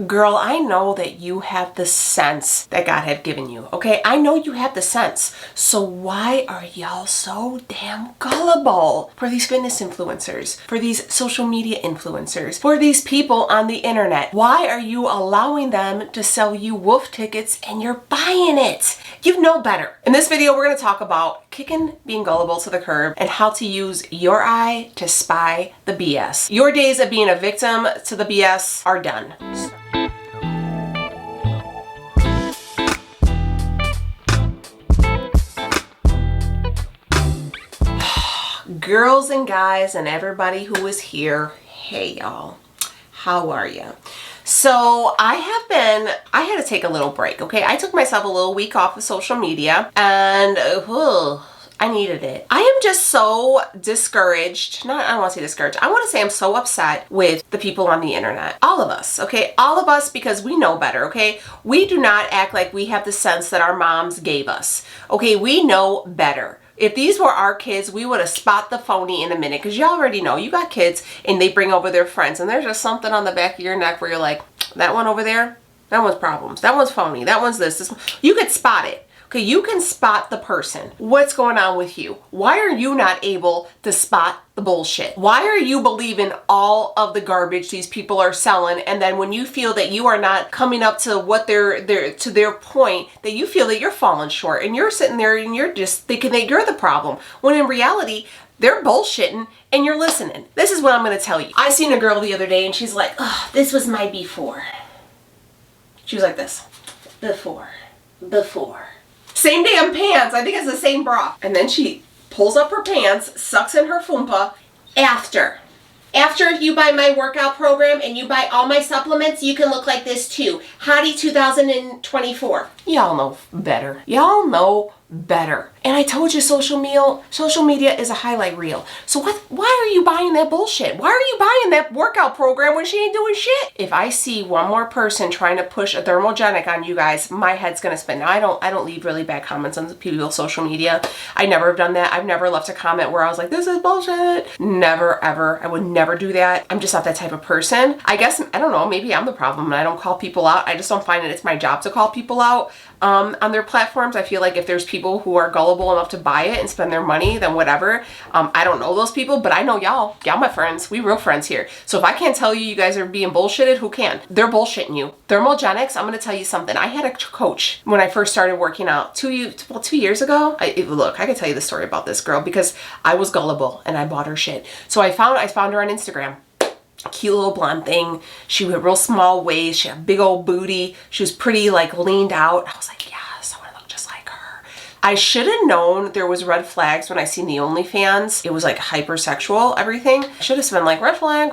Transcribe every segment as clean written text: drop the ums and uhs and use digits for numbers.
Girl, I know that you have the sense that God had given you, okay? I know you have the sense. So why are y'all so damn gullible for these fitness influencers, for these social media influencers, for these people on the internet? Why are you allowing them to sell you wolf tickets and you're buying it? You know better. In this video, we're gonna talk about kicking being gullible to the curb and how to use your eye to spy the BS. Your days of being a victim to the BS are done. Girls and guys and everybody who is here, hey y'all, how are you? So I had to take a little break, okay? I took myself a little week off of social media and I needed it. I am just so discouraged. I don't want to say discouraged. I want to say I'm so upset with the people on the internet. All of us, okay? All of us, because we know better, okay? We do not act like we have the sense that our moms gave us, okay? We know better. If these were our kids, we would have spot the phony in a minute, because you already know you got kids and they bring over their friends and there's just something on the back of your neck where you're like, that one over there, that one's problems. That one's phony. That one's this. You could spot it. Okay, you can spot the person. What's going on with you? Why are you not able to spot the bullshit? Why are you believing all of the garbage these people are selling, and then when you feel that you are not coming up to what to their point, that you feel that you're falling short and you're sitting there and you're just thinking that you're the problem, when in reality they're bullshitting and you're listening. This is what I'm going to tell you. I seen a girl the other day and she's like, oh, this was my before. She was like this. Before. Same damn pants. I think it's the same bra. And then she pulls up her pants, sucks in her fupa. After if you buy my workout program and you buy all my supplements, you can look like this too. Hottie 2024. Y'all know better. Y'all know better. And I told you social media is a highlight reel. So why are you buying that bullshit? Why are you buying that workout program when she ain't doing shit? If I see one more person trying to push a thermogenic on you guys, my head's gonna spin. Now I don't leave really bad comments on people's social media. I never have done that. I've never left a comment where I was like, this is bullshit. Never ever. I would never do that. I'm just not that type of person. I guess, I don't know, maybe I'm the problem and I don't call people out. I just don't find that it's my job to call people out on their platforms. I feel like if there's people who are gullible enough to buy it and spend their money, then whatever. I don't know those people, but I know y'all my friends. We real friends here. So if I can't tell you guys are being bullshitted, who can? They're bullshitting you. Thermogenics, I'm going to tell you something. I had a coach when I first started working out 2 years ago. Look, I can tell you the story about this girl because I was gullible and I bought her shit. So I found her on Instagram. Cute little blonde thing. She had real small waist. She had a big old booty. She was pretty like leaned out. I was like, yes, I want to look just like her. I should have known there was red flags when I seen the OnlyFans. It was like hypersexual, everything. I should have been like red flag,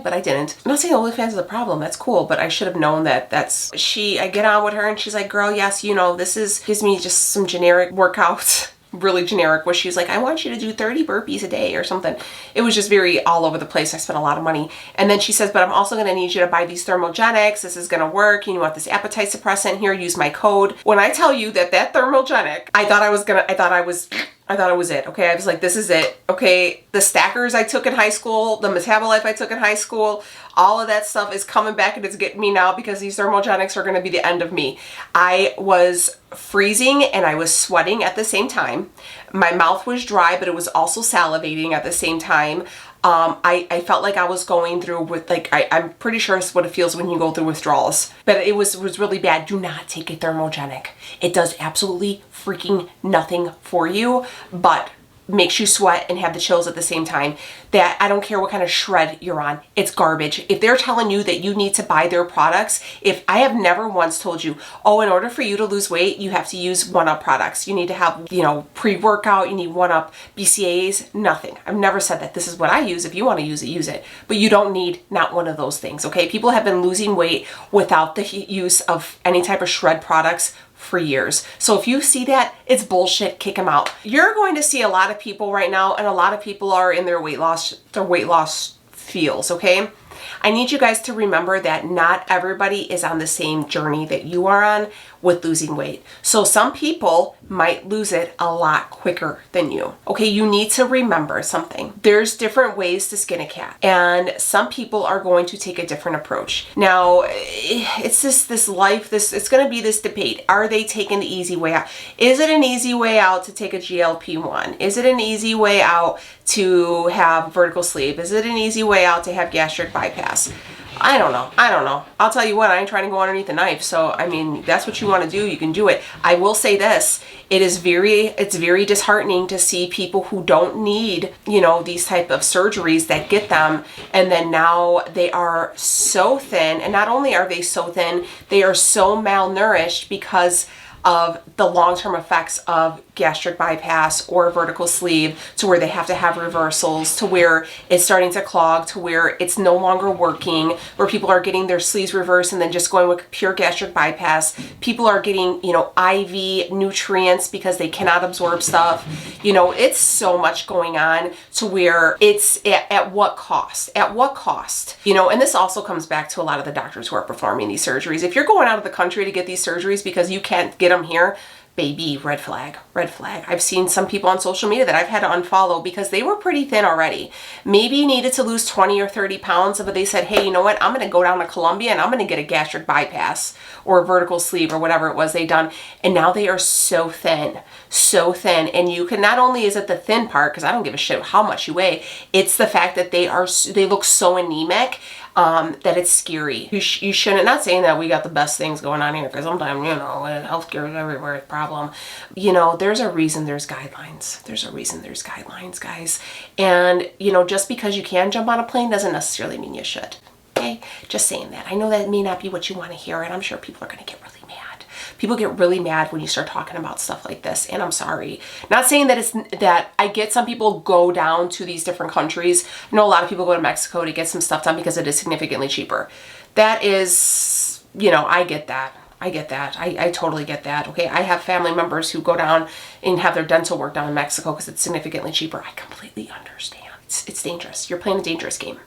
but I didn't. I'm not saying OnlyFans is a problem. That's cool, but I should have known that I get on with her and she's like, girl, yes, gives me just some generic workouts. Really generic, where she's like, I want you to do 30 burpees a day or something. It was just very all over the place. I spent a lot of money. And then she says, but I'm also going to need you to buy these thermogenics. This is going to work. You want this appetite suppressant here, use my code. When I tell you that thermogenic, I thought it was it. Okay. I was like, this is it. Okay. The stackers I took in high school, the Metabolife I took in high school, all of that stuff is coming back and it's getting me now because these thermogenics are going to be the end of me. I was freezing and I was sweating at the same time. My mouth was dry, but it was also salivating at the same time. I felt like I was going through with I'm pretty sure it's what it feels when you go through withdrawals, but it was really bad. Do not take a thermogenic. It does absolutely freaking nothing for you, but makes you sweat and have the chills at the same time. That I don't care what kind of shred you're on, it's garbage. If they're telling you that you need to buy their products, if I have never once told you, oh, in order for you to lose weight, you have to use 1UP products. You need to have, pre-workout, you need 1UP BCAAs, nothing. I've never said that. This is what I use. If you want to use it, use it. But you don't need not one of those things, okay? People have been losing weight without the use of any type of shred products for years. So if you see that, it's bullshit, kick them out. You're going to see a lot of people right now, and a lot of people are in their weight loss feels, okay? I need you guys to remember that not everybody is on the same journey that you are on with losing weight. So some people might lose it a lot quicker than you. Okay, you need to remember something. There's different ways to skin a cat, and some people are going to take a different approach. Now, it's this life, it's going to be this debate. Are they taking the easy way out? Is it an easy way out to take a GLP-1? Is it an easy way out to have vertical sleeve? Is it an easy way out to have gastric bypass? I don't know. I'll tell you what, I ain't trying to go underneath the knife. So, I mean, that's what you want to do, you can do it. I will say this, it's very disheartening to see people who don't need, you know, these type of surgeries that get them, and then now they are so thin, and not only are they so thin, they are so malnourished because of the long-term effects of gastric bypass or vertical sleeve, to where they have to have reversals, to where it's starting to clog, to where it's no longer working, where people are getting their sleeves reversed and then just going with pure gastric bypass. People are getting, you know, IV nutrients because they cannot absorb stuff. You know, it's so much going on, to where it's at what cost? At what cost? You know, and this also comes back to a lot of the doctors who are performing these surgeries. If you're going out of the country to get these surgeries because you can't get them here, baby, red flag, red flag. I've seen some people on social media that I've had to unfollow because they were pretty thin already. Maybe needed to lose 20 or 30 pounds, but they said, hey, you know what? I'm going to go down to Colombia and I'm going to get a gastric bypass or a vertical sleeve or whatever it was they done. And now they are so thin, so thin. And you can, not only is it the thin part, because I don't give a shit how much you weigh, it's the fact that they look so anemic. That it's scary. You shouldn't, not saying that we got the best things going on here, because sometimes, you know, healthcare is everywhere, it's a problem. You know, there's a reason there's guidelines. There's a reason there's guidelines, guys. And, you know, just because you can jump on a plane doesn't necessarily mean you should. Okay? Just saying that. I know that may not be what you want to hear, and I'm sure people are going to get really mad. People get really mad when you start talking about stuff like this, and I'm sorry. Not saying that I get some people go down to these different countries. I know a lot of people go to Mexico to get some stuff done because it is significantly cheaper. That is, you know, I get that. I get that. I totally get that. Okay, I have family members who go down and have their dental work done in Mexico because it's significantly cheaper. I completely understand. It's dangerous. You're playing a dangerous game.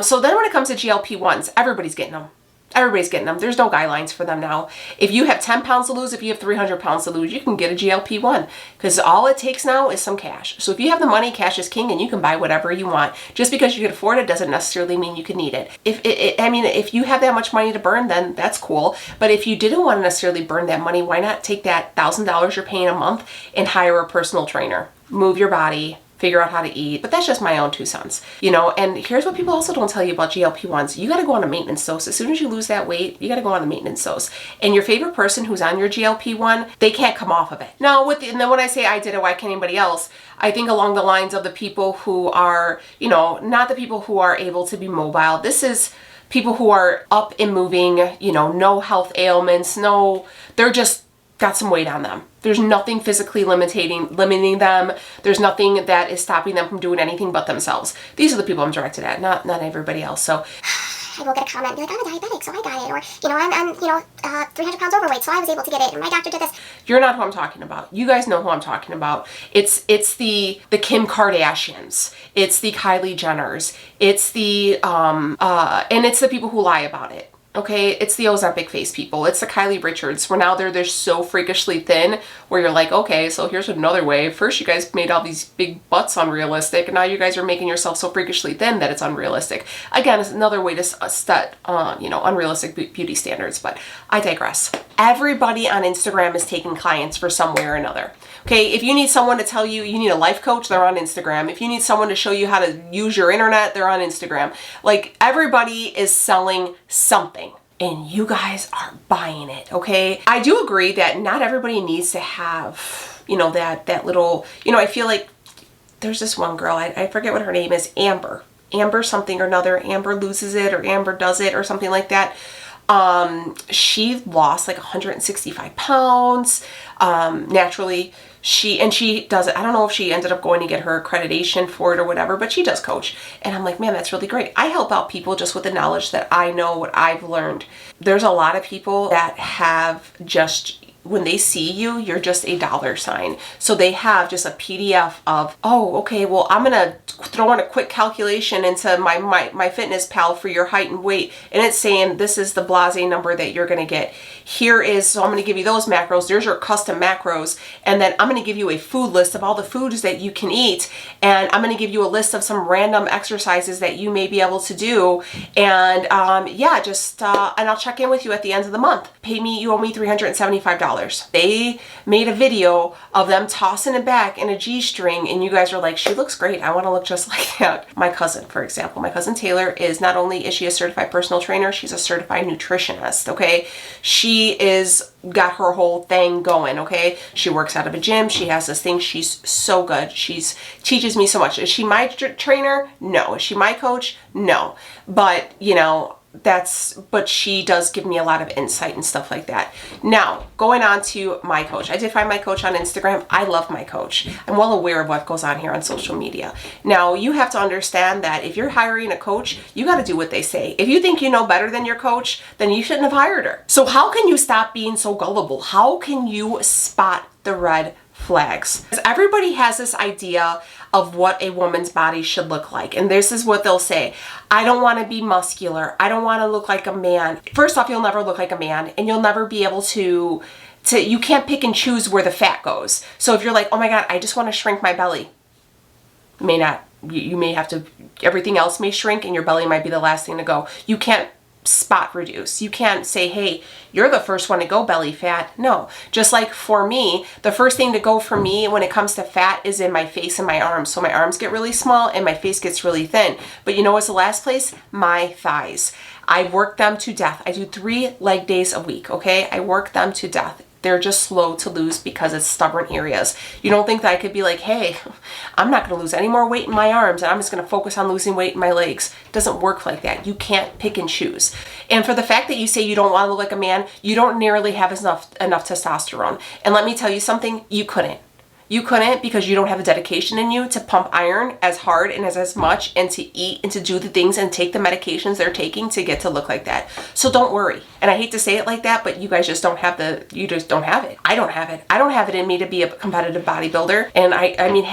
So then when it comes to GLP-1s, everybody's getting them. Everybody's getting them. There's no guidelines for them now. If you have 10 pounds to lose, if you have 300 pounds to lose, you can get a GLP-1, because all it takes now is some cash. So if you have the money, cash is king, and you can buy whatever you want. Just because you can afford it doesn't necessarily mean you can need it. If you have that much money to burn, then that's cool. But if you didn't want to necessarily burn that money, why not take that $1,000 you're paying a month and hire a personal trainer? Move your body, figure out how to eat. But that's just my own 2 cents, you know. And here's what people also don't tell you about GLP-1s. You got to go on a maintenance dose. As soon as you lose that weight, you got to go on the maintenance dose. And your favorite person who's on your GLP-1, they can't come off of it. Now, and then when I say I did it, why can't anybody else? I think along the lines of the people who are, you know, not the people who are able to be mobile. This is people who are up and moving, you know, no health ailments, they're just got some weight on them. There's nothing physically limiting them. There's nothing that is stopping them from doing anything but themselves. These are the people I'm directed at, not everybody else. So I will get a comment and be like, I'm a diabetic, so I got it. Or, you know, I'm 300 pounds overweight, so I was able to get it. And my doctor did this. You're not who I'm talking about. You guys know who I'm talking about. It's the Kim Kardashians. It's the Kylie Jenners. It's and it's the people who lie about it. Okay, it's the Ozempic face people. It's the Kylie Richards, where now they're so freakishly thin, where you're like, okay, so here's another way. First, you guys made all these big butts unrealistic, and now you guys are making yourself so freakishly thin that it's unrealistic. Again, it's another way to set, you know, unrealistic beauty standards, but I digress. Everybody on Instagram is taking clients for some way or another. Okay, if you need someone to tell you need a life coach, they're on Instagram. If you need someone to show you how to use your internet, they're on Instagram. Like, everybody is selling something, and you guys are buying it, okay? I do agree that not everybody needs to have, you know, that little, you know, I feel like there's this one girl, I forget what her name is, Amber something or another. Amber loses it, or Amber does it, or something like that. She lost like 165 pounds, naturally. She does it. I don't know if she ended up going to get her accreditation for it or whatever, but she does coach. And I'm like, man, that's really great. I help out people just with the knowledge that I know, what I've learned. There's a lot of people that have just when they see you, you're just a dollar sign. So they have just a PDF of, oh, okay, well, I'm gonna throw in a quick calculation into my fitness pal for your height and weight, and it's saying this is the blase number that you're gonna get. Here is, so I'm gonna give you those macros, there's your custom macros, and then I'm gonna give you a food list of all the foods that you can eat, and I'm gonna give you a list of some random exercises that you may be able to do, and yeah, just, and I'll check in with you at the end of the month. Pay me, you owe me $375. They made a video of them tossing it back in a G-string, and you guys are like, she looks great, I wanna look just like that. My cousin, for example, my cousin Taylor is not only is she a certified personal trainer, she's a certified nutritionist, okay? She is got her whole thing going, okay? She works out of a gym, she has this thing, she's so good. She's teaches me so much. Is she my trainer? No. Is she my coach? No. But, you know, but she does give me a lot of insight and stuff like that. Now, going on to my coach. I did find my coach on Instagram. I love my coach. I'm well aware of what goes on here on social media. Now, you have to understand that if you're hiring a coach, you got to do what they say. If you think you know better than your coach, then you shouldn't have hired her. So how can you stop being so gullible? How can you spot the red flags? Because everybody has this idea of what a woman's body should look like. And this is what they'll say. I don't want to be muscular. I don't want to look like a man. First off, you'll never look like a man, and you'll never be able to you can't pick and choose where the fat goes. So if you're like, oh my God, I just want to shrink my belly. May not. You may have to, everything else may shrink and your belly might be the last thing to go. You can't spot reduce. You can't say, hey, you're the first one to go belly fat. No, just like for me, the first thing to go for me when it comes to fat is in my face and my arms. So my arms get really small and my face gets really thin. But you know what's the last place? My thighs. I work them to death. I do 3 leg days a week, okay? I work them to death. They're just slow to lose because it's stubborn areas. You don't think that I could be like, hey, I'm not going to lose any more weight in my arms and I'm just going to focus on losing weight in my legs. It doesn't work like that. You can't pick and choose. And for the fact that you say you don't want to look like a man, you don't nearly have enough testosterone. And let me tell you something, you couldn't. You couldn't because you don't have a dedication in you to pump iron as hard and as much and to eat and to do the things and take the medications they're taking to get to look like that. So don't worry. And I hate to say it like that, but you guys just don't have you just don't have it. I don't have it. I don't have it in me to be a competitive bodybuilder. And I mean,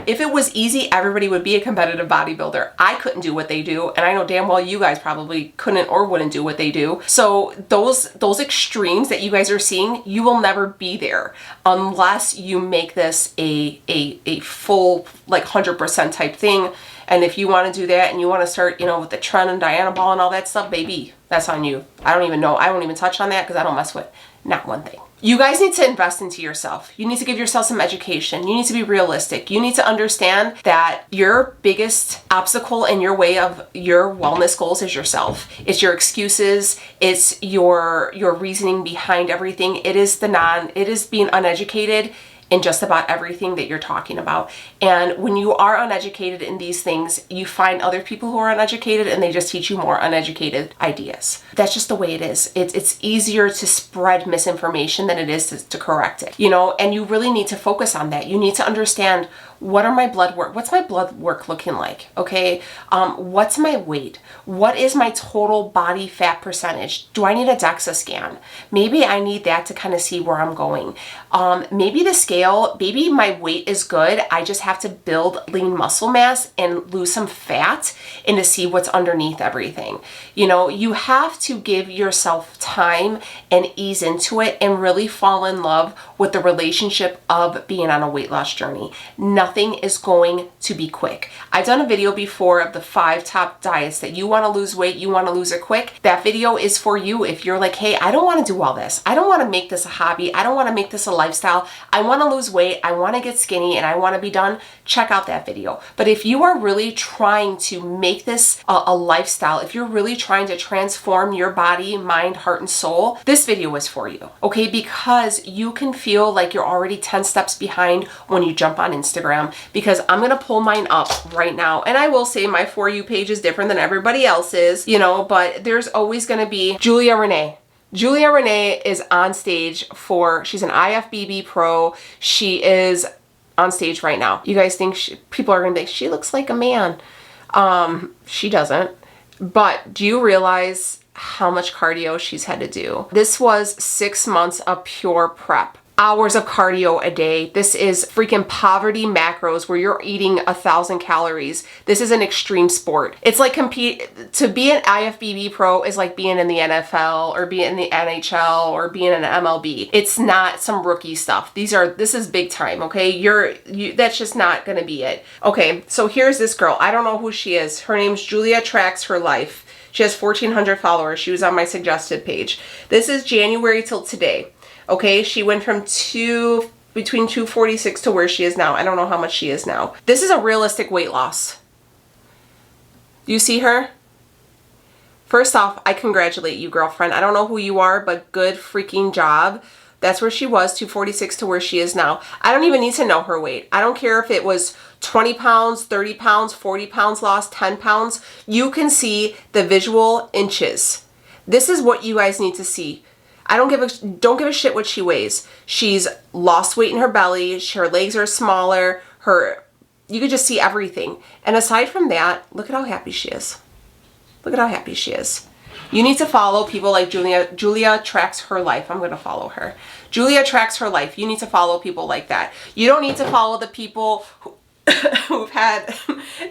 if it was easy, everybody would be a competitive bodybuilder. I couldn't do what they do. And I know damn well you guys probably couldn't or wouldn't do what they do. So those extremes that you guys are seeing, you will never be there unless you make this a full like 100% type thing. And if you want to do that and you want to start, you know, with the trend and Diana ball and all that stuff, baby, that's on you. I don't even know. I won't even touch on that because I don't mess with not one thing. You guys need to invest into yourself. You need to give yourself some education. You need to be realistic. You need to understand that your biggest obstacle in your way of your wellness goals is yourself. It's your excuses. It's your reasoning behind everything. It is being uneducated in just about everything that you're talking about. And when you are uneducated in these things, you find other people who are uneducated and they just teach you more uneducated ideas. That's just the way it is. It's easier to spread misinformation than it is to correct it, you know, and you really need to focus on that. You need to understand what's my blood work looking like, okay? What's my weight? What is my total body fat percentage? Do I need a DEXA scan? Maybe I need that to kind of see where I'm going. Maybe the scale, maybe my weight is good. I just have to build lean muscle mass and lose some fat and to see what's underneath everything. You know, you have to give yourself time and ease into it and really fall in love with the relationship of being on a weight loss journey. Nothing is going to be quick. I've done a video before of the 5 top diets that you want to lose weight, you want to lose it quick. That video is for you if you're like, hey, I don't want to do all this. I don't want to make this a hobby. I don't want to make this a lifestyle. I want to lose weight. I want to get skinny and I want to be done. Check out that video. But if you are really trying to make this a lifestyle, if you're really trying to transform your body, mind, heart, and soul, this video is for you, okay? Because you can feel like you're already 10 steps behind when you jump on Instagram, because I'm going to pull mine up right now. And I will say my For You page is different than everybody else's, you know, but there's always going to be Julia Renee. Julia Renee is on stage she's an IFBB pro. She is on stage right now. You guys think people are going to think she looks like a man. She doesn't. But do you realize how much cardio she's had to do. This was 6 months of pure prep. Hours of cardio a day. This is freaking poverty macros where you're eating 1,000 calories. This is an extreme sport. It's like to be an IFBB pro is like being in the NFL or being in the NHL or being in an MLB. It's not some rookie stuff. This is big time, okay? That's just not gonna be it. Okay, so here's this girl. I don't know who she is. Her name's Julia Tracks Her Life. She has 1,400 followers. She was on my suggested page. This is January till today. Okay, she went from between 246 to where she is now. I don't know how much she is now. This is a realistic weight loss. You see her? First off, I congratulate you, girlfriend. I don't know who you are, but good freaking job. That's where she was, 246 to where she is now. I don't even need to know her weight. I don't care if it was 20 pounds, 30 pounds, 40 pounds lost, 10 pounds. You can see the visual inches. This is what you guys need to see. I don't give a shit what she weighs. She's lost weight in her belly. Her legs are smaller. You could just see everything. And aside from that, look at how happy she is. Look at how happy she is. You need to follow people like Julia. Julia Tracks Her Life. I'm going to follow her. Julia Tracks Her Life. You need to follow people like that. You don't need to follow the people who've had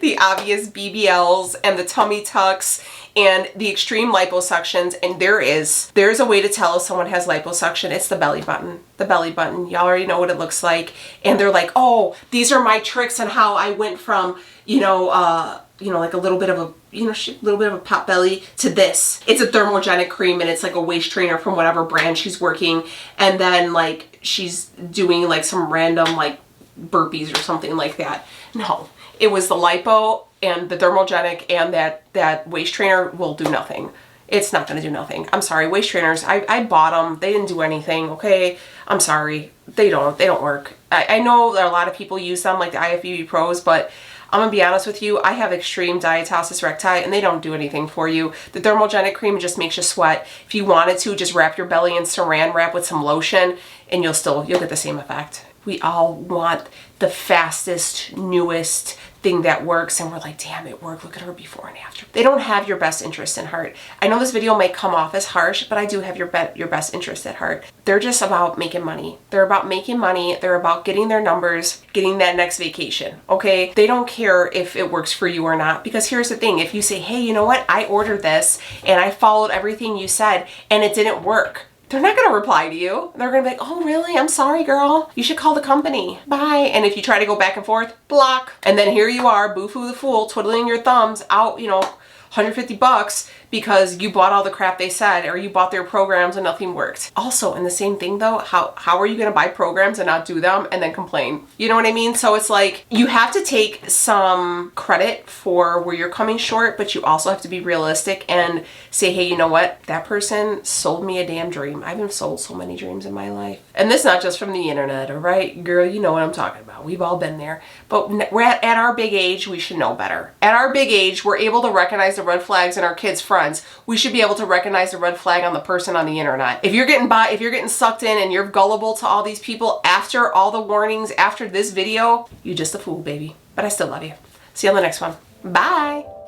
the obvious BBLs and the tummy tucks and the extreme liposuctions. And there's a way to tell if someone has liposuction. It's the belly button. The belly button. Y'all already know what it looks like. And they're like, oh, these are my tricks on how I went from, like a little bit of a pot belly to this. It's a thermogenic cream and it's like a waist trainer from whatever brand she's working. And then like she's doing like some random like burpees or something like that. No, it was the lipo and the thermogenic, and that waist trainer will do nothing. It's not going to do nothing. I'm sorry, waist trainers, I bought them. They didn't do anything, okay? I'm sorry. They don't work. I know that a lot of people use them like the IFBB pros, but I'm going to be honest with you, I have extreme diastasis recti and they don't do anything for you. The thermogenic cream just makes you sweat. If you wanted to, just wrap your belly in saran wrap with some lotion and you'll get the same effect. We all want the fastest, newest thing that works, and we're like, damn, it worked. Look at her before and after. They don't have your best interest in heart. I know this video may come off as harsh, but I do have your best interest at heart. They're just about making money. They're about making money. They're about getting their numbers, getting that next vacation, okay? They don't care if it works for you or not, because here's the thing. If you say, hey, you know what? I ordered this and I followed everything you said and it didn't work, they're not going to reply to you. They're going to be like, oh, really? I'm sorry, girl. You should call the company. Bye. And if you try to go back and forth, block. And then here you are, boo-foo the fool, twiddling your thumbs out, $150 because you bought all the crap they said, or you bought their programs and nothing worked. Also, in the same thing though, how are you going to buy programs and not do them and then complain? You know what I mean? So it's like, you have to take some credit for where you're coming short, but you also have to be realistic and say, hey, you know what? That person sold me a damn dream. I've been sold so many dreams in my life. And this not just from the internet, all right? Girl, you know what I'm talking about. We've all been there. But we're at our big age, we should know better. At our big age, we're able to recognize the red flags in our kids' friends. We should be able to recognize the red flag on the person on the internet. If you're getting sucked in and you're gullible to all these people after all the warnings, after this video, you're just a fool, baby. But I still love you. See you on the next one. Bye.